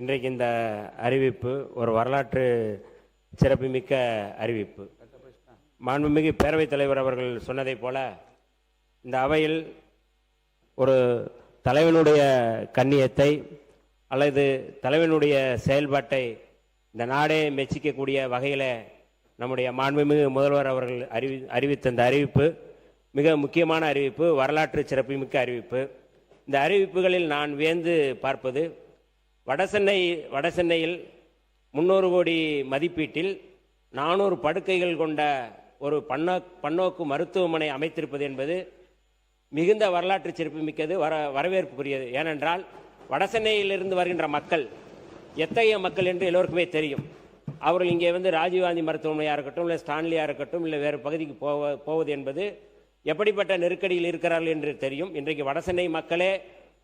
இன்றைக்கு இந்த அறிவிப்பு ஒரு வரலாற்று சிறப்புமிக்க அறிவிப்பு. மாண்புமிகு பேரவைத் தலைவர் அவர்கள் சொன்னதைப் போல இந்த அவையில் ஒரு தலைவனுடைய கண்ணியத்தை அல்லது தலைவனுடைய செயல்பாட்டை இந்த நாடே மெச்சிக்கக்கூடிய வகையில் நம்முடைய மாண்புமிகு முதல்வர் அவர்கள் அறிவித்த இந்த அறிவிப்பு மிக முக்கியமான அறிவிப்பு, வரலாற்று சிறப்புமிக்க அறிவிப்பு. இந்த அறிவிப்புகளில் நான் வியந்து பார்ப்பது, வடசென்னையில் 300 கோடி மதிப்பீட்டில் 400 படுக்கைகள் கொண்ட ஒரு பன்னோக்கு மருத்துவமனை அமைத்திருப்பது என்பது மிகுந்த வரலாற்று சிறப்புமிக்கது, வரவேற்புக்குரியது. ஏனென்றால் வடசென்னையிலிருந்து வருகின்ற மக்கள் எத்தகைய மக்கள் என்று எல்லோருக்குமே தெரியும். அவர்கள் இங்கே வந்து ராஜீவ்காந்தி மருத்துவமனையாக இருக்கட்டும், இல்லை ஸ்டான்லியாக இருக்கட்டும், இல்லை வேறு பகுதிக்கு போவது என்பது எப்படிப்பட்ட நெருக்கடியில் இருக்கிறார்கள் என்று தெரியும். இன்றைக்கு வடசென்னை மக்களே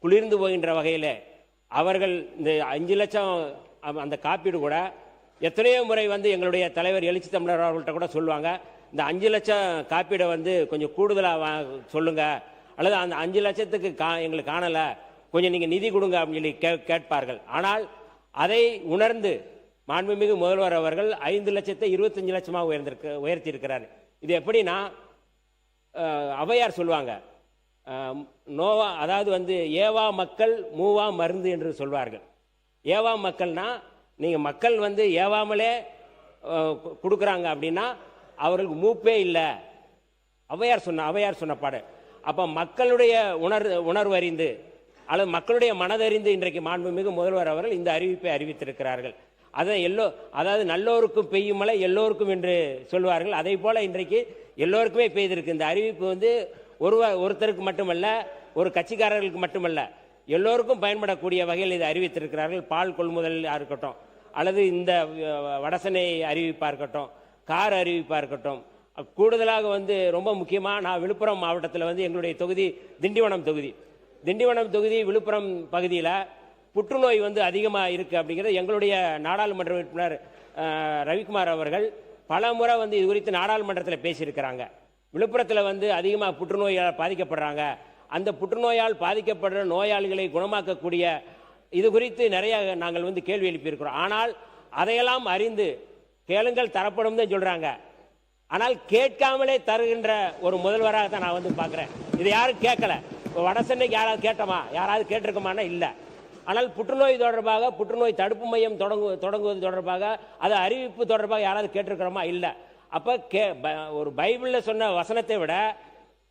குளிர்ந்து போகின்ற வகையில் அவர்கள் இந்த 5 லட்சம் அந்த காப்பீடு கூட எத்தனையோ முறை வந்து எங்களுடைய தலைவர் எழுச்சி தமிழர் அவர்கள்ட்ட கூட சொல்லுவாங்க, இந்த 5 லட்சம் காப்பீடை வந்து கொஞ்சம் கூடுதலாக சொல்லுங்க, அல்லது அந்த 5 லட்சத்துக்கு எங்களுக்கு காணலை, கொஞ்சம் நீங்கள் நிதி கொடுங்க அப்படின்னு சொல்லி கேட்பார்கள். ஆனால் அதை உணர்ந்து மாண்புமிகு முதல்வர் அவர்கள் 5 லட்சத்தை 25 லட்சமாக உயர்த்தி இருக்கிறார். இது எப்படின்னா, ஔவையார் சொல்லுவாங்க, நோவா, அதாவது வந்து ஏவா மக்கள் மூவா மருந்து என்று சொல்வார்கள். ஏவா மக்கள்னா நீங்கள் மக்கள் வந்து ஏவாமலே கொடுக்குறாங்க அப்படின்னா அவர்களுக்கு மூப்பே இல்லை. ஔவையார் சொன்ன பாடு. அப்போ மக்களுடைய உணர்வு அறிந்து அல்லது மக்களுடைய மனதறிந்து இன்றைக்கு மாண்புமிகு முதல்வர் அவர்கள் இந்த அறிவிப்பை அறிவித்திருக்கிறார்கள். அதாவது நல்லோருக்கும் பெய்யும் மழை எல்லோருக்கும் என்று சொல்வார்கள். அதே போல இன்றைக்கு எல்லோருக்குமே பெய்திருக்கு. இந்த அறிவிப்பு வந்து ஒருத்தருக்கு மட்டுமல்ல, ஒரு கட்சிக்காரர்களுக்கு மட்டுமல்ல, எல்லோருக்கும் பயன்படக்கூடிய வகையில் இதை அறிவித்திருக்கிறார்கள். பால் கொள்முதலாக இருக்கட்டும், அல்லது இந்த வடசென்னை அறிவிப்பாக இருக்கட்டும், கார் அறிவிப்பாக இருக்கட்டும், கூடுதலாக வந்து ரொம்ப முக்கியமாக நான் விழுப்புரம் மாவட்டத்தில் வந்து எங்களுடைய தொகுதி திண்டிவனம் தொகுதி விழுப்புரம் பகுதியில் புற்றுநோய் வந்து அதிகமாக இருக்குது அப்படிங்கிறது எங்களுடைய நாடாளுமன்ற உறுப்பினர் ரவிக்குமார் அவர்கள் பல முறை வந்து இது குறித்து நாடாளுமன்றத்தில் பேசியிருக்கிறாங்க. விழுப்புரத்தில் வந்து அதிகமாக புற்றுநோயால் பாதிக்கப்படுறாங்க, அந்த புற்றுநோயால் பாதிக்கப்படுற நோயாளிகளை குணமாக்கக்கூடிய இது குறித்து நிறைய நாங்கள் வந்து கேள்வி எழுப்பியிருக்கிறோம். ஆனால் அதையெல்லாம் அறிந்து கேளுங்கள் தரப்படும் தான் சொல்கிறாங்க. ஆனால் கேட்காமலே தருகின்ற ஒரு முதல்வராக தான் நான் வந்து பார்க்குறேன். இதை யாரும் கேட்கல. வடசென்னைக்கு யாராவது கேட்டோமா? யாராவது கேட்டிருக்கோமானா இல்லை. ஆனால் புற்றுநோய் தொடர்பாக, புற்றுநோய் தடுப்பு மையம் தொடங்குவது தொடர்பாக, அது அறிவிப்பு தொடர்பாக யாராவது கேட்டிருக்கிறோமா? இல்லை. அப்போ ஒரு பைபிளில் சொன்ன வசனத்தை விட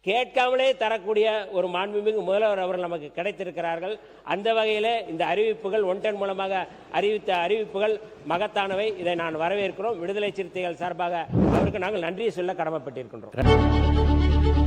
கேட்காமலே தரக்கூடிய ஒரு மாண்புமிகு முதல்வர் அவர்கள் நமக்கு கிடைத்திருக்கிறார்கள். அந்த வகையில் இந்த அறிவிப்புகள் ஒன்டன் மூலமாக அறிவித்த அறிவிப்புகள் மகத்தானவை. இதை நான் வரவேற்கிறோம். விடுதலை சிறுத்தைகள் சார்பாக அவருக்கு நாங்கள் நன்றியை சொல்ல கடமைப்பட்டிருக்கின்றோம்.